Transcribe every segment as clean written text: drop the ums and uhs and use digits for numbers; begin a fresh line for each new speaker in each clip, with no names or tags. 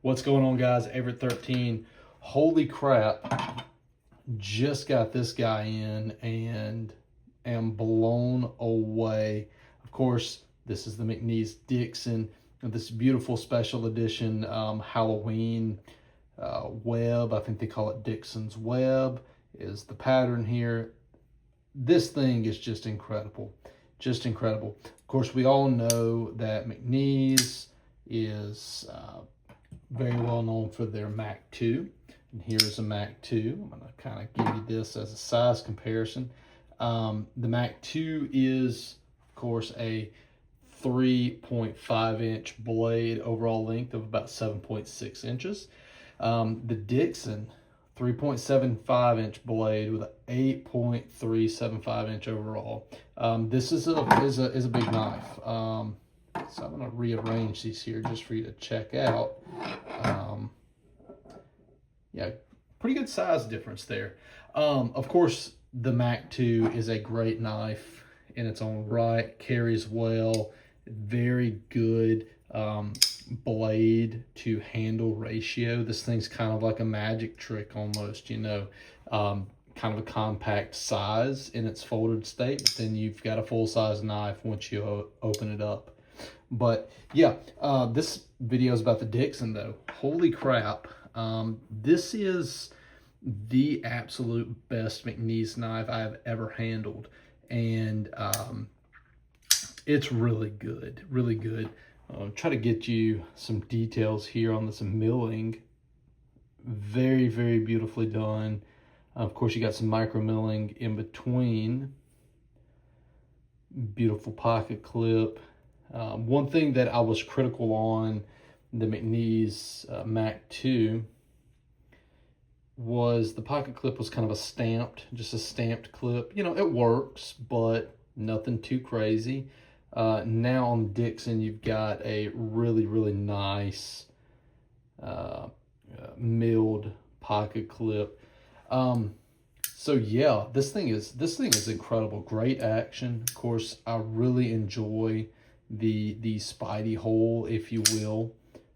What's going on, guys? Everett 13. Holy crap. Just got this guy in and am blown away. Of course, this is the McNees Dixon, this beautiful special edition Halloween web. I think they call it Dixon's Web is the pattern here. This thing is just incredible. Just incredible. Of course, we all know that McNees is very well known for their Mac 2. And here's a Mac 2. I'm going to kind of give you this as a size comparison. The Mac 2 is, of course, a 3.5 inch blade, overall length of about 7.6 inches. The Dixon, 3.75 inch blade with an 8.375 inch overall. This is a big knife. So I'm going to rearrange these here just for you to check out. Yeah, pretty good size difference there. Of course, the Mac 2 is a great knife in its own right, carries well, very good blade to handle ratio. This thing's kind of like a magic trick almost, you know, kind of a compact size in its folded state, but then you've got a full-size knife once you open it up. But yeah, this video is about the Dixon though. Holy crap. This is the absolute best McNees knife I've ever handled. And it's really good, really good. Try to get you some details here on this milling. Very, very beautifully done. Of course, you got some micro milling in between. Beautiful pocket clip. One thing that I was critical on the McNees Mac 2 was the pocket clip was kind of just a stamped clip. You know, it works, but nothing too crazy. Now on Dixon, you've got a really, really nice milled pocket clip. So yeah, this thing is incredible. Great action. Of course, I really enjoy the Spidey hole, if you will,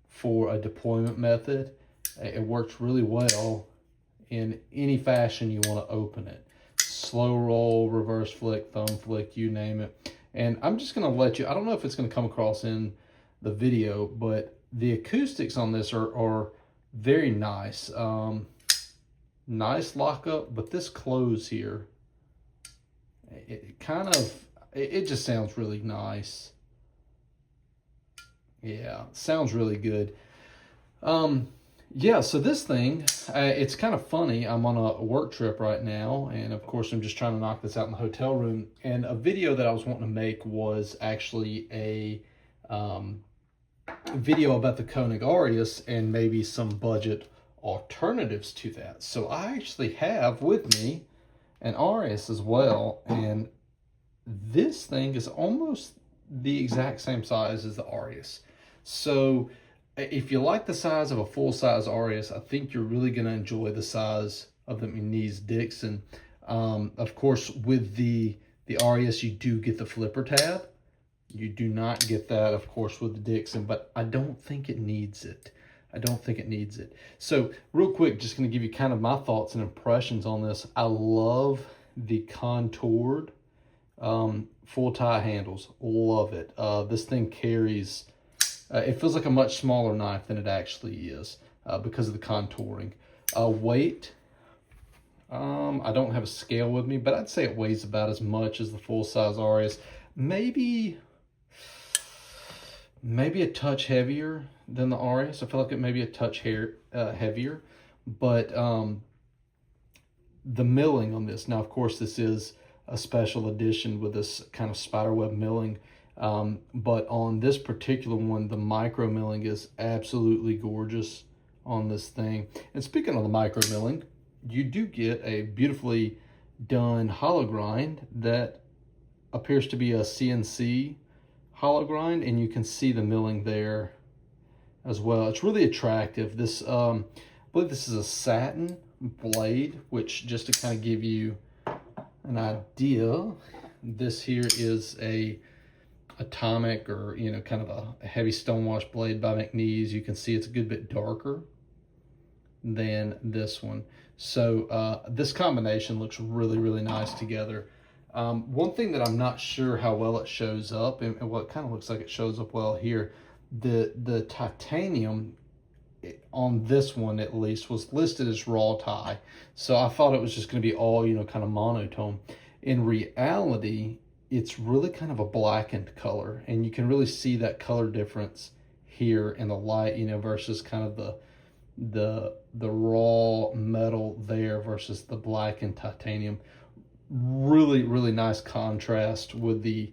for a deployment method. It works really well in any fashion you want to open it. Slow roll, reverse flick, thumb flick, you name it. And I'm just going to let you, I don't know if it's going to come across in the video, but the acoustics on this are very nice. Nice lockup, but this close here, it just sounds really nice. Yeah, sounds really good. Yeah, so this thing, it's kind of funny. I'm on a work trip right now, and of course I'm just trying to knock this out in the hotel room. And a video that I was wanting to make was actually a video about the Koenig Arius and maybe some budget alternatives to that. So I actually have with me an Arius as well, and this thing is almost the exact same size as the Arius. So if you like the size of a full-size Arius, I think you're really going to enjoy the size of the McNees Dixon. Of course, with the Arius, you do get the flipper tab. You do not get that, of course, with the Dixon, but I don't think it needs it. I don't think it needs it. So real quick, just going to give you kind of my thoughts and impressions on this. I love the contoured full tie handles. Love it. This thing carries... it feels like a much smaller knife than it actually is because of the contouring. Weight, I don't have a scale with me, but I'd say it weighs about as much as the full-size Arius. Maybe a touch heavier than the Arius. I feel like it may be a touch heavier, but the milling on this, now of course this is a special edition with this kind of spiderweb milling. But on this particular one, the micro milling is absolutely gorgeous on this thing. And speaking of the micro milling, you do get a beautifully done hollow grind that appears to be a CNC hollow grind, and you can see the milling there as well. It's really attractive. This, I believe this is a satin blade, which just to kind of give you an idea, this here is a Atomic, or kind of a heavy stonewash blade by McNees. You can see it's a good bit darker than this one. So this combination looks really, really nice together. One thing that I'm not sure how well it shows up, and well, it kind of looks like it shows up well here, the titanium on this one at least was listed as raw tie. So I thought it was just going to be all, kind of monotone. In reality, it's really kind of a blackened color, and you can really see that color difference here in the light, versus kind of the raw metal there versus the blackened titanium. Really, really nice contrast with the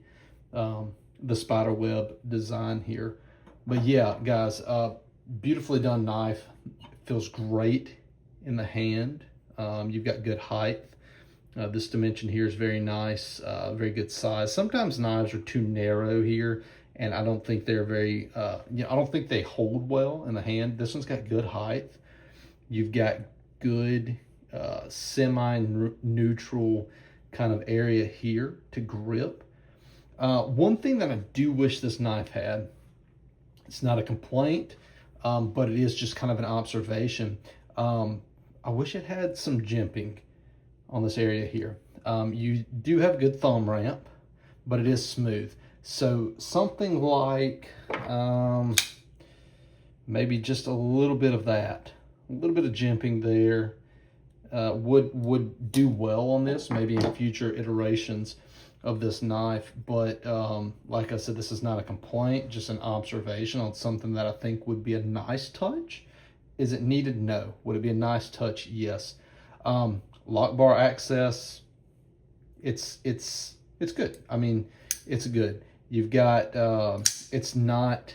spider web design here. But yeah, guys, beautifully done knife. Feels great in the hand. You've got good height. This dimension here is very nice, very good size. Sometimes knives are too narrow here, and I don't think they're very, I don't think they hold well in the hand. This one's got good height. You've got good semi-neutral kind of area here to grip. One thing that I do wish this knife had, it's not a complaint, but it is just kind of an observation. I wish it had some jimping on this area here. You do have a good thumb ramp, but it is smooth. So something like maybe just a little bit of that, a little bit of jimping there would do well on this, maybe in future iterations of this knife. But like I said, this is not a complaint, just an observation on something that I think would be a nice touch. Is it needed? No. Would it be a nice touch? Yes. Lock bar access, it's good. I mean, it's good. You've got, it's not,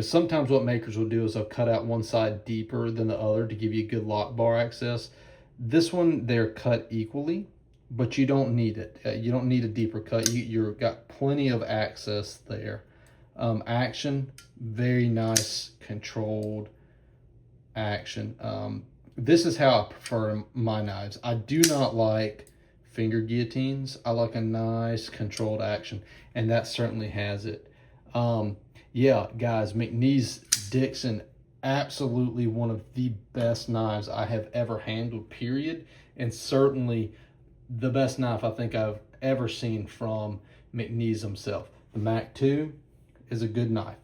sometimes what makers will do is they'll cut out one side deeper than the other to give you good lock bar access. This one, they're cut equally, but you don't need it. You don't need a deeper cut. You've got plenty of access there. Action, very nice, controlled action. This is how I prefer my knives. I do not like finger guillotines. I like a nice controlled action, and that certainly has it. Yeah, guys, McNees Dixon, absolutely one of the best knives I have ever handled, period, and certainly the best knife I think I've ever seen from McNees himself. The Mac 2 is a good knife.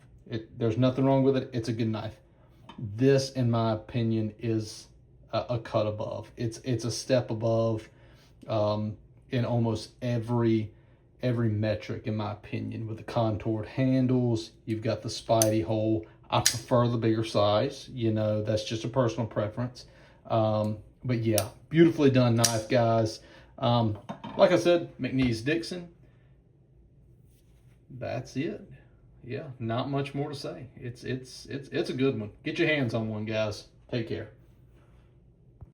There's nothing wrong with it. It's a good knife. This, in my opinion, is a cut above. It's a step above in almost every metric, in my opinion. With the contoured handles, you've got the spidey hole. I prefer the bigger size. That's just a personal preference. But yeah, beautifully done knife, guys. Like I said, McNees Dixon. That's it. Yeah, not much more to say. It's a good one. Get your hands on one, guys. Take care.